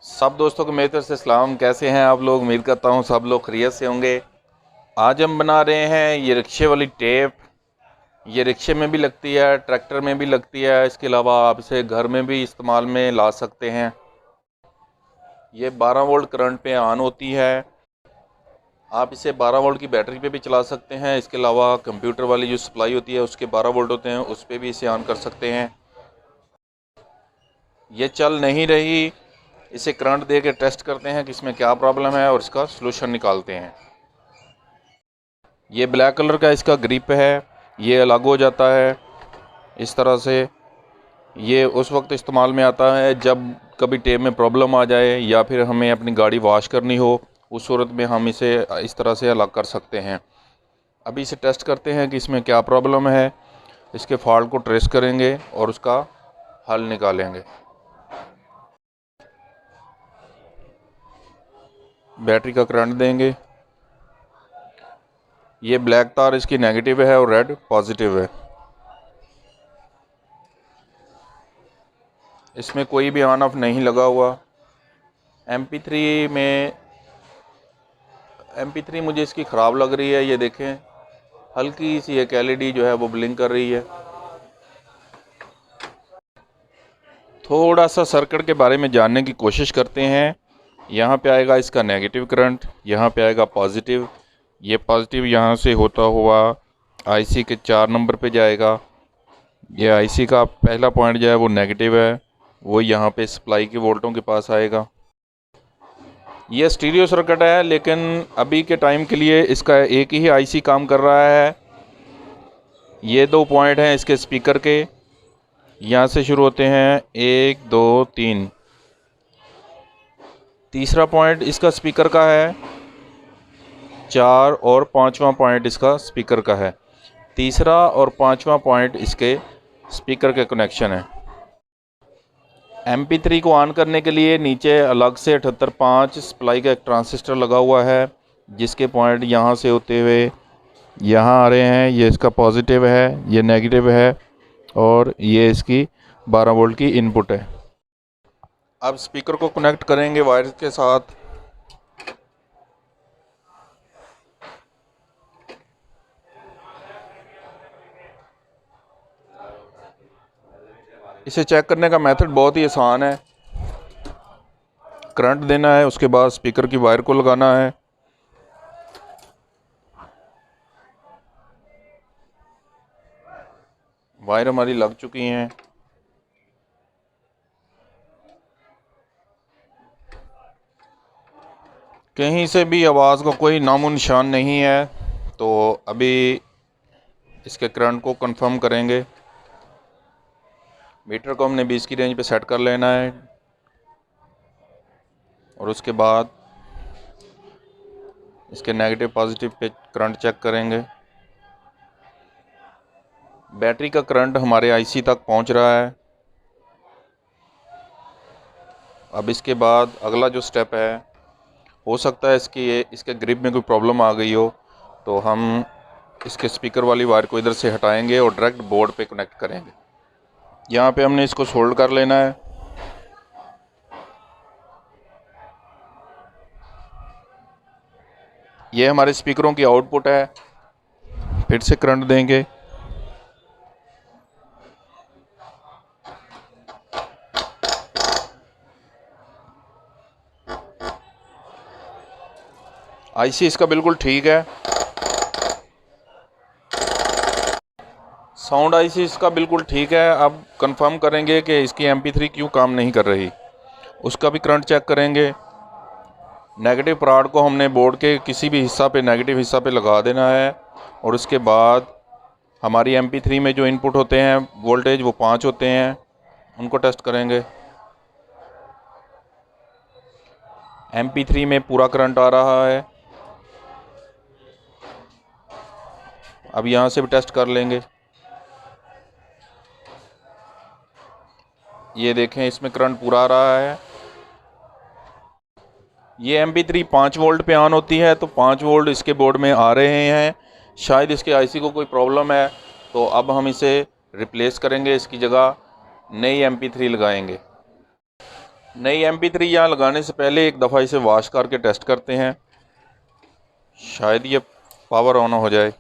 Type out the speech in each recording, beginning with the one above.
सब दोस्तों को मेरी तरफ से सलाम। कैसे हैं आप लोग? उम्मीद करता हूँ सब लोग खैरियत से होंगे। आज हम बना रहे हैं ये रिक्शे वाली टेप। ये रिक्शे में भी लगती है, ट्रैक्टर में भी लगती है। इसके अलावा आप इसे घर में भी इस्तेमाल में ला सकते हैं। ये 12 वोल्ट करंट पे ऑन होती है। आप इसे 12 वोल्ट की बैटरी पे भी चला सकते हैं। इसके अलावा कंप्यूटर वाली जो सप्लाई होती है उसके 12 वोल्ट होते हैं, उस पर भी इसे ऑन कर सकते हैं। ये चल नहीं रही, इसे करंट दे के टेस्ट करते हैं कि इसमें क्या प्रॉब्लम है और इसका सलूशन निकालते हैं। ये ब्लैक कलर का इसका ग्रिप है, ये अलग हो जाता है इस तरह से। ये उस वक्त इस्तेमाल में आता है जब कभी टेप में प्रॉब्लम आ जाए या फिर हमें अपनी गाड़ी वॉश करनी हो, उस सूरत में हम इसे इस तरह से अलग कर सकते हैं। अभी इसे टेस्ट करते हैं कि इसमें क्या प्रॉब्लम है। इसके फॉल्ट को ट्रेस करेंगे और उसका हल निकालेंगे। बैटरी का करंट देंगे। ये ब्लैक तार इसकी नेगेटिव है और रेड पॉजिटिव है। इसमें कोई भी ऑन ऑफ नहीं लगा हुआ। MP3 मुझे इसकी ख़राब लग रही है। ये देखें, हल्की सी एक LED जो है वो ब्लिंक कर रही है। थोड़ा सा सर्किट के बारे में जानने की कोशिश करते हैं। यहाँ पे आएगा इसका नेगेटिव करंट, यहाँ पे आएगा पॉजिटिव। ये पॉजिटिव यहाँ से होता हुआ IC के 4 नंबर पे जाएगा। ये IC का पहला पॉइंट जो है वो नेगेटिव है, वो यहाँ पे सप्लाई के वोल्टों के पास आएगा। ये स्टीरियो सर्किट है, लेकिन अभी के टाइम के लिए इसका एक ही IC काम कर रहा है। ये 2 पॉइंट हैं इसके स्पीकर के, यहाँ से शुरू होते हैं 1 2 3। तीसरा पॉइंट इसका स्पीकर का है 4 और 5वां पॉइंट इसका स्पीकर का है। तीसरा और 5वां पॉइंट इसके स्पीकर के कनेक्शन है। MP3 को ऑन करने के लिए नीचे अलग से 78.5 सप्लाई का एक ट्रांजिस्टर लगा हुआ है, जिसके पॉइंट यहाँ से होते हुए यहाँ आ रहे हैं। ये इसका पॉजिटिव है, ये नेगेटिव है और ये इसकी 12 वोल्ट की इनपुट है। अब स्पीकर को कनेक्ट करेंगे वायर के साथ। इसे चेक करने का मेथड बहुत ही आसान है। करंट देना है, उसके बाद स्पीकर की वायर को लगाना है। वायर हमारी लग चुकी हैं। कहीं से भी आवाज़ का कोई नामो निशान नहीं है, तो अभी इसके करंट को कंफर्म करेंगे। मीटर को हमने 20 की रेंज पे सेट कर लेना है और उसके बाद इसके negative positive pay current check करेंगे। बैटरी का करंट हमारे IC तक पहुंच रहा है। अब इसके बाद अगला जो स्टेप है, हो सकता है इसके ग्रिप में कोई प्रॉब्लम आ गई हो, तो हम इसके स्पीकर वाली वायर को इधर से हटाएंगे और डायरेक्ट बोर्ड पे कनेक्ट करेंगे। यहाँ पे हमने इसको सोल्ड कर लेना है। ये हमारे स्पीकरों की आउटपुट है। फिर से करंट देंगे। IC इसका बिल्कुल ठीक है। साउंड IC इसका बिल्कुल ठीक है। अब कंफर्म करेंगे कि इसकी MP3 क्यों काम नहीं कर रही। उसका भी करंट चेक करेंगे। नेगेटिव प्राड को हमने बोर्ड के किसी भी हिस्सा पे, नेगेटिव हिस्सा पे लगा देना है और उसके बाद हमारी MP3 में जो इनपुट होते हैं वोल्टेज, वो 5 होते हैं, उनको टेस्ट करेंगे। MP3 में पूरा करंट आ रहा है। अब यहाँ से भी टेस्ट कर लेंगे। ये देखें, इसमें करंट पूरा आ रहा है। ये MP3 5 वोल्ट पे ऑन होती है, तो 5 वोल्ट इसके बोर्ड में आ रहे हैं। शायद इसके IC को कोई प्रॉब्लम है, तो अब हम इसे रिप्लेस करेंगे। इसकी जगह नई MP3 लगाएंगे। नई MP3 यहाँ लगाने से पहले एक दफ़ा इसे वॉश करके टेस्ट करते हैं, शायद ये पावर ऑन हो जाए।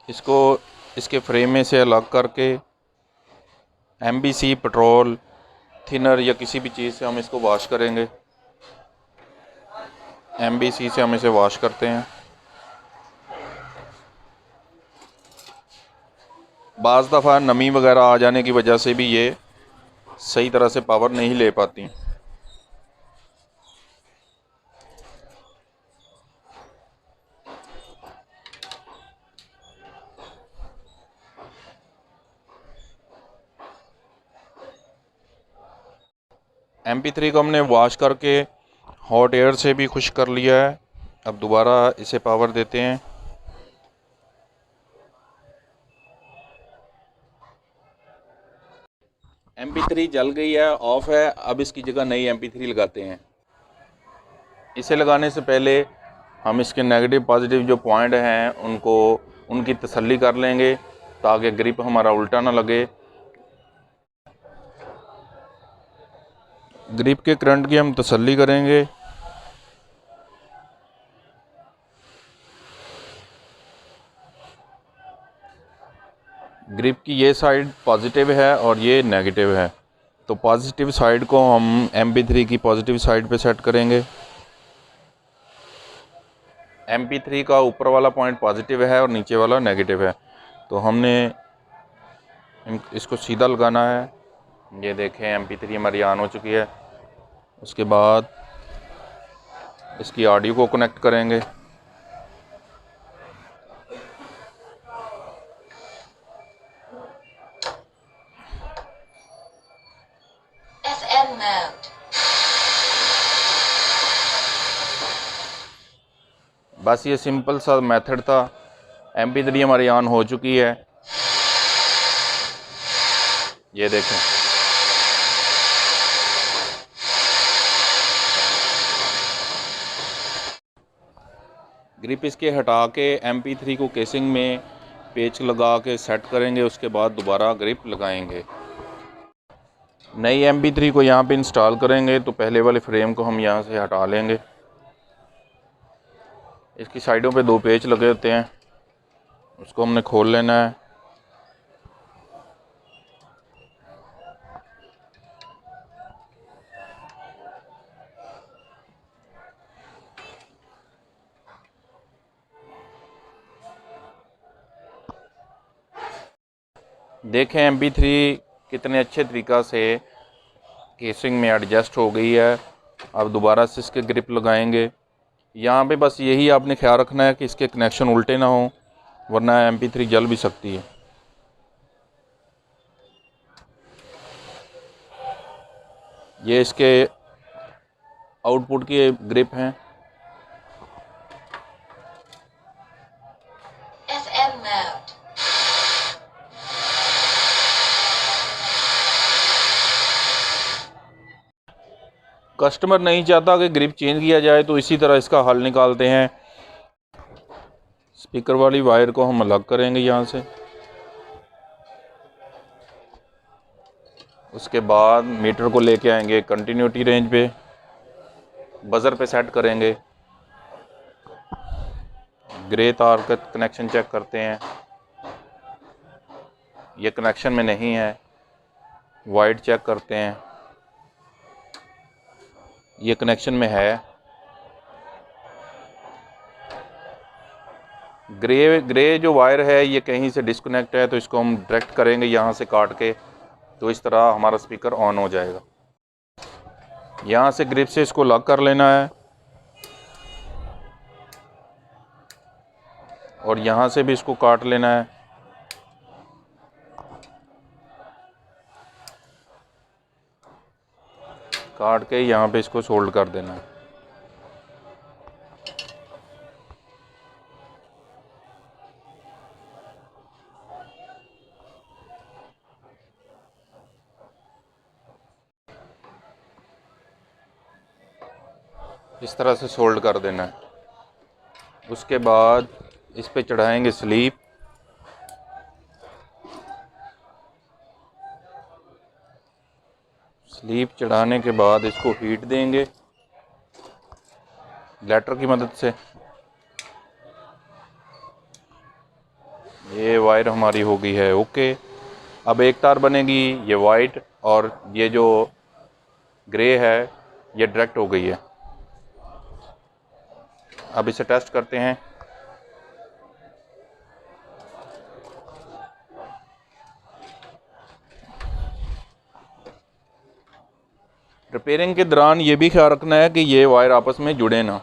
इसको इसके फ्रेम में से अलग करके MBC पेट्रोल थिनर या किसी भी चीज़ से हम इसको वॉश करेंगे। MBC से हम इसे वॉश करते हैं। बाज़ दफ़ा नमी वगैरह आ जाने की वजह से भी ये सही तरह से पावर नहीं ले पाती। MP3 को हमने वॉश करके हॉट एयर से भी खुश कर लिया है। अब दोबारा इसे पावर देते हैं। MP3 जल गई है, ऑफ है। अब इसकी जगह नई MP3 लगाते हैं। इसे लगाने से पहले हम इसके नेगेटिव पॉजिटिव जो पॉइंट हैं उनकी तसल्ली कर लेंगे ताकि ग्रिप हमारा उल्टा ना लगे। ग्रिप के करंट की हम तसल्ली करेंगे। ग्रिप की ये साइड पॉजिटिव है और ये नेगेटिव है, तो पॉजिटिव साइड को हम MP3 की पॉजिटिव साइड पे सेट करेंगे। MP3 का ऊपर वाला पॉइंट पॉजिटिव है और नीचे वाला नेगेटिव है, तो हमने इसको सीधा लगाना है। ये देखें MP3 हमारी ऑन हो चुकी है। उसके बाद इसकी ऑडियो को कनेक्ट करेंगे। FM mode. बस ये सिंपल सा मेथड था। MP3 हमारी ऑन हो चुकी है, ये देखें। ग्रिप इसके हटा के MP3 को केसिंग में पेच लगा के सेट करेंगे। उसके बाद दोबारा ग्रिप लगाएंगे। नई MP3 को यहाँ पे इंस्टॉल करेंगे तो पहले वाले फ्रेम को हम यहाँ से हटा लेंगे। इसकी साइडों पे 2 पेच लगे होते हैं, उसको हमने खोल लेना है। देखें MP3 कितने अच्छे तरीक़ा से केसिंग में एडजस्ट हो गई है। अब दोबारा से इसके ग्रिप लगाएंगे। यहाँ पे बस यही आपने ख्याल रखना है कि इसके कनेक्शन उल्टे ना हों, वरना MP3 जल भी सकती है। ये इसके आउटपुट के ग्रिप हैं। FM mode. कस्टमर नहीं चाहता कि ग्रिप चेंज किया जाए, तो इसी तरह इसका हल निकालते हैं। स्पीकर वाली वायर को हम अलग करेंगे यहाँ से। उसके बाद मीटर को लेके आएंगे कंटिन्यूटी रेंज पे, बज़र पे सेट करेंगे। ग्रे तार का कनेक्शन चेक करते हैं, ये कनेक्शन में नहीं है। वाइट चेक करते हैं, ये कनेक्शन में है। ग्रे जो वायर है ये कहीं से डिस्कनेक्ट है, तो इसको हम डायरेक्ट करेंगे यहाँ से काट के, तो इस तरह हमारा स्पीकर ऑन हो जाएगा। यहाँ से ग्रिप से इसको लॉक कर लेना है और यहाँ से भी इसको काट लेना है। काट के यहाँ पे इसको सोल्ड कर देना है। इस तरह से सोल्ड कर देना है। उसके बाद इस पे चढ़ाएंगे स्लीप। स्लीप चढ़ाने के बाद इसको हीट देंगे लाइटर की मदद से। ये वायर हमारी हो गई है ओके। अब एक तार बनेगी, ये वाइट और ये जो ग्रे है ये डायरेक्ट हो गई है। अब इसे टेस्ट करते हैं। रिपेयरिंग के दौरान ये भी ख्याल रखना है कि ये वायर आपस में जुड़े ना।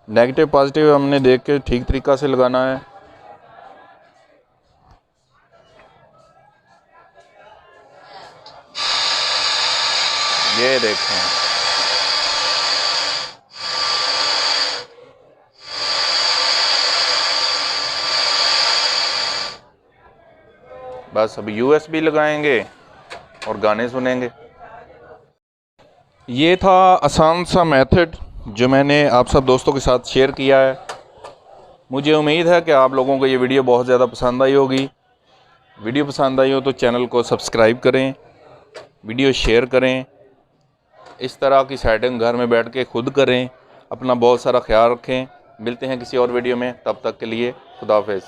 नेगेटिव पॉजिटिव हमने देख के ठीक तरीक़ा से लगाना है। ये देखें, बस अब USB लगाएंगे और गाने सुनेंगे। ये था आसान सा मेथड जो मैंने आप सब दोस्तों के साथ शेयर किया है। मुझे उम्मीद है कि आप लोगों को ये वीडियो बहुत ज़्यादा पसंद आई होगी। वीडियो पसंद आई हो तो चैनल को सब्सक्राइब करें, वीडियो शेयर करें। इस तरह की सेटिंग घर में बैठ के खुद करें। अपना बहुत सारा ख्याल रखें। मिलते हैं किसी और वीडियो में, तब तक के लिए खुदा हाफिज़।